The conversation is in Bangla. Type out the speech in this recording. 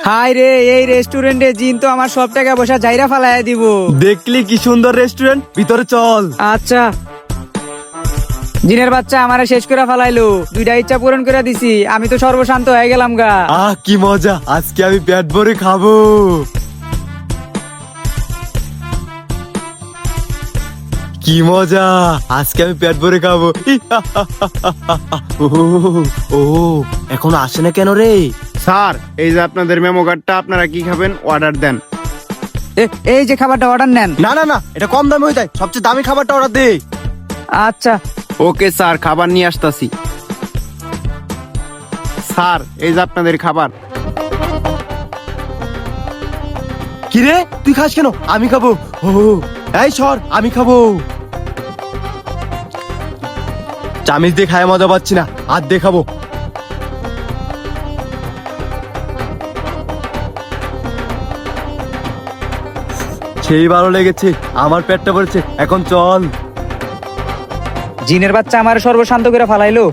হাই রে, এই রেস্টুরেন্টে জিন তো আমার সব টাকা পয়সা জাইরা ফালাইয়া দিব। দেখলি কি সুন্দর রেস্টুরেন্ট, ভিতরে চল। আচ্ছা, জিনের বাচ্চা আমারে শেষ করে ফালাইলো, দুইটা ইচ্ছা পূরণ করে দিছি, আমি তো সর্বশান্ত হয়ে গেলাম গা। কি মজা, আজকে আমি পেট ভরে খাবো। কি মজা, আজকে আমি পেট ভরে খাবো। ও এখন আসে না কেন রে? স্যার, এই যে আপনাদের মেমো কার্ডটা, আপনারা কি খাবেন অর্ডার দেন। এই যে খাবারটা অর্ডার নেন। না না না, এটা কম দামে হয়ে যায়, সবচেয়ে দামি খাবারটা অর্ডার দে। আচ্ছা, ওকে স্যার, খাবার নিয়ে আসতাছি। স্যার, এই যে আপনাদের খাবার। কি রে, তুই খাস কেন? আমি খাবো। ও এই সর, আমি খাবো। চামিচ দিয়ে খায় মজা পাচ্ছি না, হাত দিয়ে খাবো। সেই ভালো লেগেছে, আমার পেটটা ভরেছে, এখন চল। জিনের বাচ্চা আমারে সর্বশান্ত করে ফালাইলো।